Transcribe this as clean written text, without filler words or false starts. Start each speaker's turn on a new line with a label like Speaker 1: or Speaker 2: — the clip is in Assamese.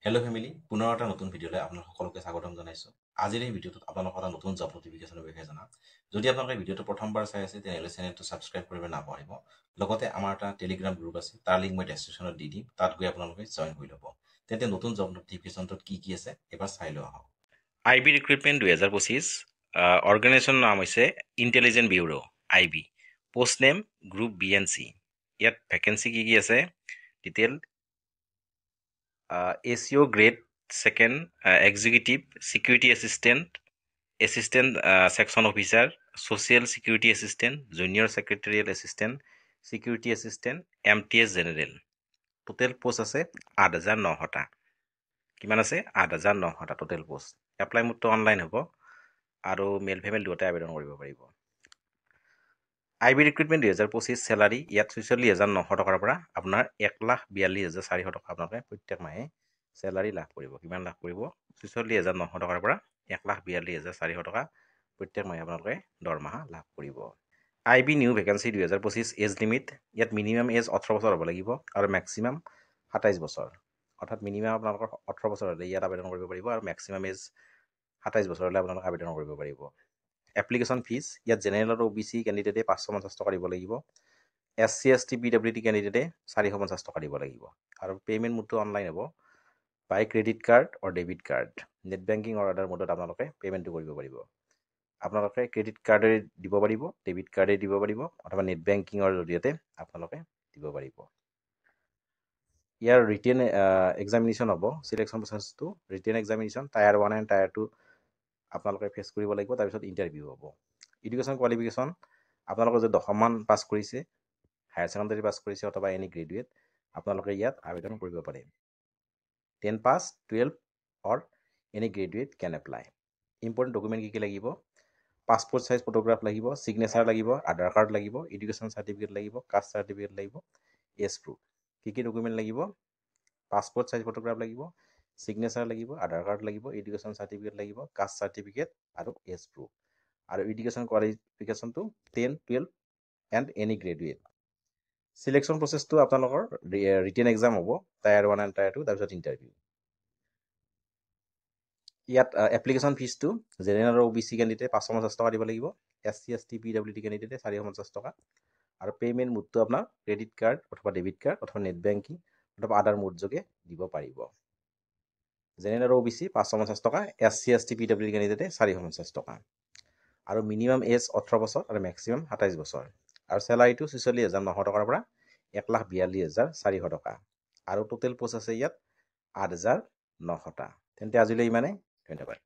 Speaker 1: হেল্ল' ফেমিলি, পুনৰ এটা নতুন ভিডিঅ'লৈ আপোনালোক সকলোকে স্বাগতম জনাইছোঁ। আজিৰ এই ভিডিঅ'টোত আপোনালোকক এটা নতুন জব নটিফিকেশ্যনৰ বিষয়ে জনাম। যদি আপোনালোকে ভিডিঅ'টো প্ৰথমবাৰ চাই আছে তেনেহ'লে চেনেলটো ছাবস্ক্ৰাইব কৰিব নাপাহৰিব। লগতে আমাৰ এটা টেলিগ্ৰাম গ্ৰুপ আছে, তাৰ লিংক মই ডেছক্ৰিপশ্যনত দি দিম, তাত গৈ আপোনালোকে জইন হৈ ল'ব। তেন্তে নতুন জব নটিফিকেশ্যনটোত কি আছে এবাৰ চাই লোৱা আহক। IB ৰিক্ৰুইটমেণ্ট 2025, অৰ্গেনাইজেশ্যনৰ নাম হৈছে intelligence bureau' IB, post name group BNC। ইয়াত ভেকেঞ্চি কি আছে detail ACO grade second, executive security assistant section officer, social security assistant, junior secretariat assistant, security assistant, MTS general. Total post আছে 8,900টা। কিমান আছে? 8,900টা টোটেল পোষ্ট। এপ্লাই মোডটো অনলাইন হ'ব আৰু মেল ফিমেল দুয়োটাই আবেদন কৰিব পাৰিব। IB ৰিক্ৰুইটমেণ্ট 2025 চেলাৰী ইয়াত 46,900 টকাৰ পৰা আপোনাৰ 1,42,400 টকা আপোনালোকে প্ৰত্যেক মাহে চেলাৰী লাভ কৰিব। কিমান লাভ কৰিব? 46,900 টকাৰ পৰা 1,42,400 টকা প্ৰত্যেক মাহে আপোনালোকে দৰমহা লাভ কৰিব। IB new vacancy 2025 age limit ইয়াত মিনিমাম এজ 18 বছৰ হ'ব লাগিব আৰু মেক্সিমাম 27 বছৰ। অৰ্থাৎ মিনিমাম আপোনালোকৰ 18 বছৰ হ'লে ইয়াত আবেদন কৰিব পাৰিব আৰু মেক্সিমাম এজ 27 বছৰ হ'লে আপোনালোকে আবেদন কৰিব পাৰিব। এপ্লিকেশ্যন ফিজ ইয়াত জেনেৰেল আৰু OBC কেণ্ডিডেটে 550 টকা দিব লাগিব। SC ST PWD কেণ্ডিডেটে 450 টকা দিব লাগিব আৰু পে'মেণ্ট মোডটো অনলাইন হ'ব বাই ক্ৰেডিট কাৰ্ড অৰ ডেবিট কাৰ্ড। নেট বেংকিং অৰ আদাৰ মোডত আপোনালোকে পে'মেণ্টটো কৰিব পাৰিব। আপোনালোকে ক্ৰেডিট কাৰ্ডেৰে দিব পাৰিব, ডেবিট কাৰ্ডেৰে দিব পাৰিব অথবা নেট বেংকিঙৰ জৰিয়তে আপোনালোকে দিব পাৰিব। ইয়াৰ ৰিটেন এক্সামিনেশ্যন হ'ব। চিলেকশ্যন প্ৰচেছটো written examination tyre 1 and tyre 2 আপোনালোকে ফেচ কৰিব লাগিব। তাৰপিছত ইণ্টাৰভিউ হ'ব। এডুকেশ্যন কোৱালিফিকেশ্যন আপোনালোকে যে 10মান পাছ কৰিছে, হায়াৰ ছেকেণ্ডাৰী পাছ কৰিছে অথবা এনি গ্ৰেজুৱেট, আপোনালোকে ইয়াত আবেদন কৰিব পাৰে। 10 pass, 12 or any graduate can apply. Important document কি লাগিব? পাছপোৰ্ট চাইজ ফটোগ্ৰাফ লাগিব, ছিগনেচাৰ লাগিব, আধাৰ কাৰ্ড লাগিব, এডুকেশ্যন চাৰ্টিফিকেট লাগিব, কাষ্ট চাৰ্টিফিকেট লাগিব, এজ প্ৰুফ। কি ডকুমেণ্ট লাগিব? পাছপোৰ্ট চাইজ ফটোগ্ৰাফ লাগিব, ছিগনেচাৰ লাগিব, আধাৰ কাৰ্ড লাগিব, এডুকেশ্যন চাৰ্টিফিকেট লাগিব, কাষ্ট চাৰ্টিফিকেট আৰু এজ প্ৰুফ। আৰু এডুকেশ্যন কোৱালিফিকেশ্যনটো 10, 12 এণ্ড এনি গ্ৰেজুৱেট। চিলেকশ্যন প্ৰচেছটো আপোনালোকৰ ৰিটেন এক্সাম হ'ব, টায়াৰ 1 এণ্ড টায়াৰ 2, তাৰপিছত ইণ্টাৰভিউ। ইয়াত এপ্লিকেশ্যন ফিজটো জেনেৰেল আৰু OBC কেণ্ডিডেটে 550 টকা দিব লাগিব, SC ST PWD কেণ্ডিডেটে 450 টকা আৰু পে'মেণ্ট মোডটো আপোনাৰ ক্ৰেডিট কাৰ্ড অথবা ডেবিট কাৰ্ড অথবা নেট বেংকিং অথবা আদাৰ মোড যোগে দিব পাৰিব। জেনেৰেল আৰু OBC 550 টকা, SC ST PWD কেণ্ডিডেটে 450 টকা আৰু মিনিমাম এজ 18 বছৰ আৰু মেক্সিমাম 27 বছৰ। আৰু চেলাৰীটো 46,900 টকাৰ পৰা 1,42,400 টকা আৰু টোটেল পোষ্ট আছে ইয়াত 8,900টা। তেন্তে আজিলৈ ইমানে। ধন্যবাদ।